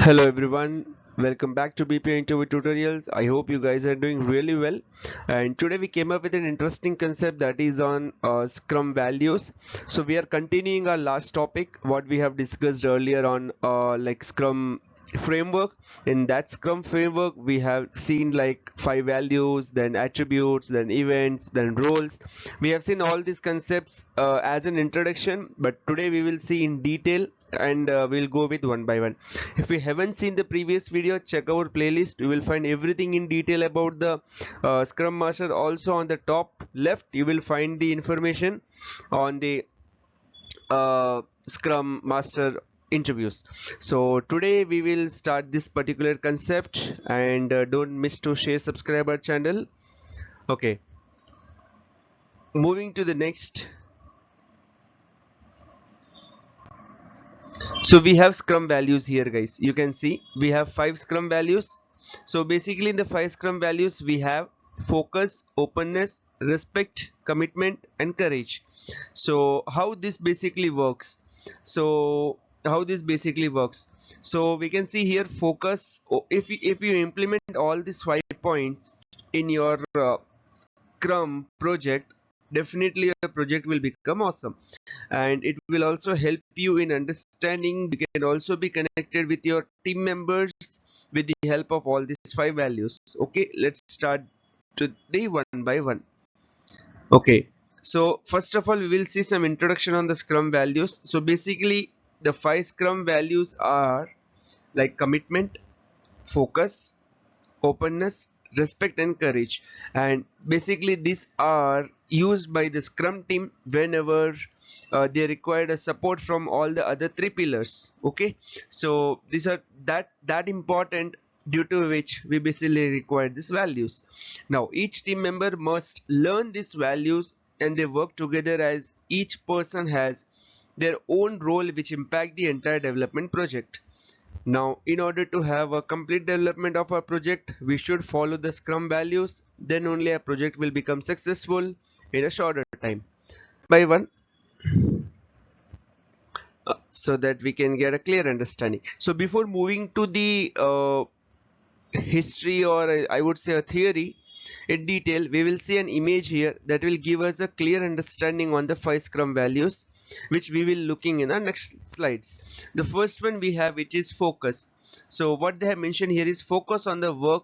Hello everyone, welcome back to BPA interview tutorials. I hope you guys are doing really well. And today we came up with an interesting concept that is on Scrum values. So we are continuing our last topic, what we have discussed earlier on like Scrum framework. In that Scrum framework we have seen like 5 values, then attributes, then events, then roles. We have seen all these concepts as an introduction, but today we will see in detail and we'll go with one by one. If you haven't seen the previous video, check our playlist. You will find everything in detail about the Scrum Master. Also on the top left you will find the information on the Scrum Master interviews. So today we will start this particular concept, and don't miss to share, subscribe our channel. Okay, moving to the next. So we have Scrum values here, guys. You can see we have 5 Scrum values. So basically in the 5 Scrum values we have focus, openness, respect, commitment and courage. So how this basically works? So we can see here focus. If you implement all these 5 points in your Scrum project, definitely your project will become awesome, and it will also help you in understanding. You can also be connected with your team members with the help of all these 5 values. Okay, let's start today one by one. Okay, so first of all we will see some introduction on the Scrum values. So basically the 5 Scrum values are like commitment, focus, openness, respect and courage, and basically these are used by the Scrum team whenever they required a support from all the other 3 pillars. Okay, so these are that important, due to which we basically require these values. Now each team member must learn these values and they work together, as each person has their own role which impact the entire development project. Now, in order to have a complete development of our project, we should follow the Scrum values. Then only a project will become successful in a shorter time. By one, so that we can get a clear understanding. So before moving to the history, or I would say a theory in detail, we will see an image here that will give us a clear understanding on the 5 Scrum values, which we will looking in our next slides. The first one we have, which is focus. So what they have mentioned here is focus on the work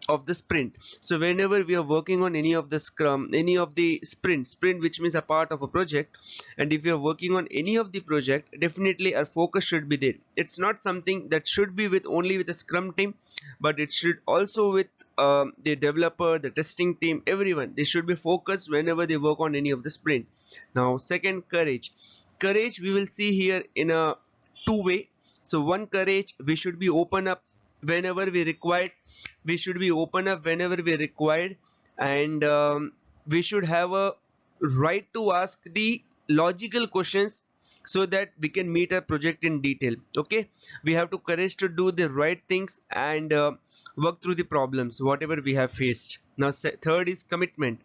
of the sprint. So whenever we are working on any of the Scrum, any of the sprint which means a part of a project, and if you are working on any of the project, definitely our focus should be there. It's not something that should be with only with the Scrum team, but it should also with the developer, the testing team, everyone. They should be focused whenever they work on any of the sprint. Now second, courage. Courage we will see here in a two-way. So one, courage, we should be open up whenever we required. We should be open up whenever we required, and we should have a right to ask the logical questions so that we can meet our project in detail. Okay, we have to courage to do the right things and work through the problems whatever we have faced. Now third is commitment.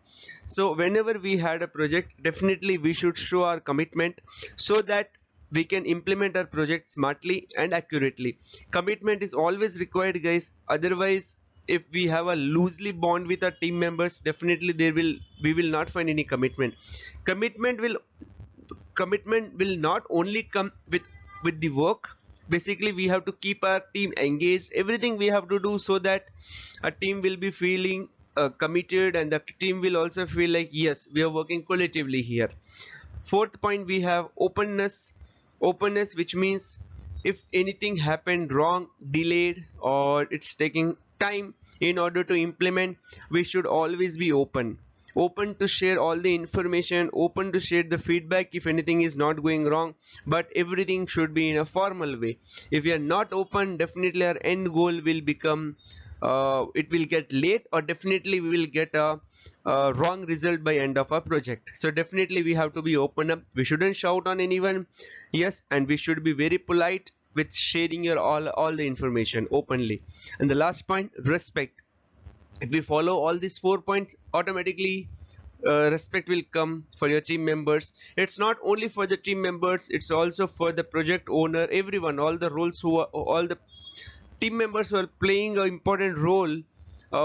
So whenever we had a project, definitely we should show our commitment so that we can implement our project smartly and accurately. Commitment is always required, guys. Otherwise, if we have a loosely bond with our team members, definitely we will not find any commitment. Commitment will not only come with the work. Basically we have to keep our team engaged. Everything we have to do so that a team will be feeling committed, and the team will also feel like yes, we are working collectively here. Fourth point, we have openness. Openness, which means if anything happened wrong, delayed, or it's taking time in order to implement, we should always be open to share all the information, open to share the feedback if anything is not going wrong, but everything should be in a formal way. If we are not open, definitely our end goal will become it will get late, or definitely we will get a wrong result by end of our project. So definitely we have to be open up. We shouldn't shout on anyone. Yes, and we should be very polite with sharing your all the information openly. And the last point, respect. If we follow all these 4 points, automatically respect will come for your team members. It's not only for the team members, it's also for the project owner, everyone, all the roles, who are all the team members who are playing an important role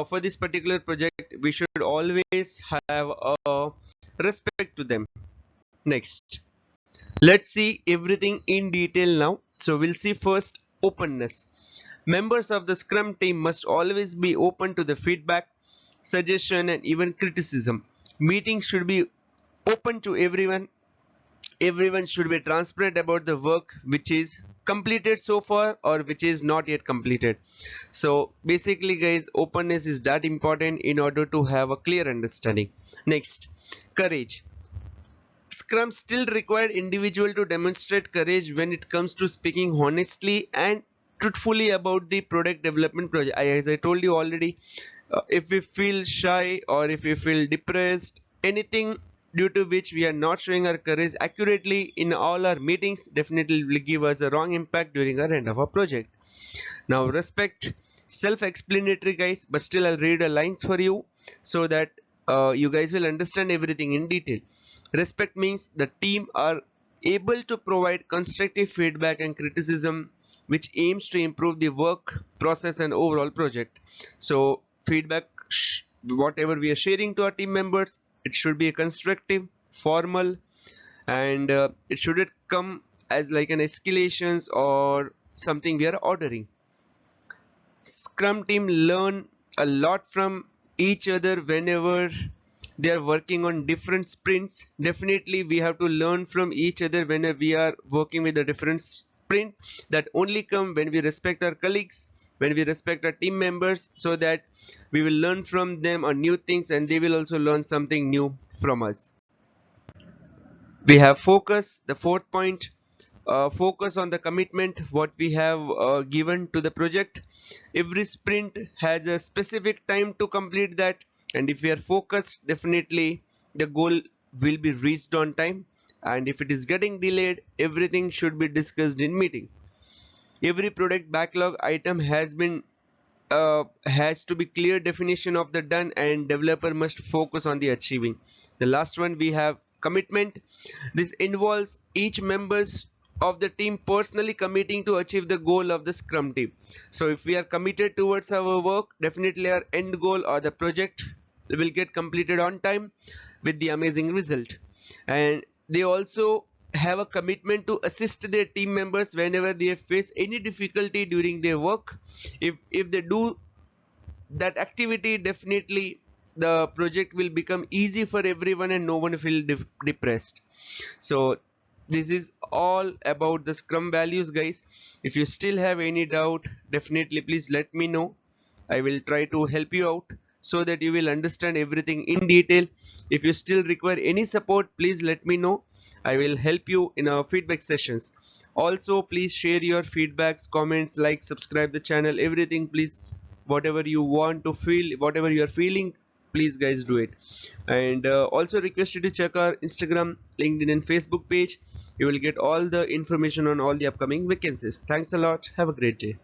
for this particular project, we should always have a respect to them. Next, let's see everything in detail now. So we'll see first openness. Members of the Scrum team must always be open to the feedback, suggestion, and even criticism. Meetings should be open to everyone. Everyone should be transparent about the work which is completed so far or which is not yet completed. So basically guys, openness is that important in order to have a clear understanding. Next, courage. Scrum still required individual to demonstrate courage when it comes to speaking honestly and truthfully about the product development project. As I told you already, if we feel shy or if we feel depressed, anything due to which we are not showing our courage accurately in all our meetings, definitely will give us a wrong impact during our end of our project. Now respect, self-explanatory guys, but still I'll read the lines for you so that you guys will understand everything in detail. Respect means the team are able to provide constructive feedback and criticism which aims to improve the work process and overall project. So feedback, whatever we are sharing to our team members, it should be a constructive, formal, and it shouldn't come as like an escalations or something we are ordering. Scrum team learn a lot from each other whenever they are working on different sprints. Definitely we have to learn from each other whenever we are working with a different sprint. That only come when we respect our colleagues, when we respect our team members, so that we will learn from them on new things and they will also learn something new from us. We have focus, the fourth point. Focus on the commitment what we have given to the project. Every sprint has a specific time to complete that, and if we are focused, definitely the goal will be reached on time, and if it is getting delayed, everything should be discussed in meeting. Every product backlog item has to be clear definition of the done, and developer must focus on the achieving. The last one, we have commitment. This involves each members of the team personally committing to achieve the goal of the Scrum team. So if we are committed towards our work, definitely our end goal or the project will get completed on time with the amazing result. And they also have a commitment to assist their team members whenever they face any difficulty during their work. If they do that activity, definitely the project will become easy for everyone and no one will feel depressed. So this is all about the Scrum values guys. If you still have any doubt, definitely please let me know. I will try to help you out so that you will understand everything in detail. If you still require any support, please let me know. I will help you in our feedback sessions. Also please share your feedbacks, comments, like, subscribe the channel, everything please. Whatever you want to feel, whatever you are feeling, please guys do it. And also request you to check our Instagram, LinkedIn and Facebook page. You will get all the information on all the upcoming vacancies. Thanks a lot. Have a great day.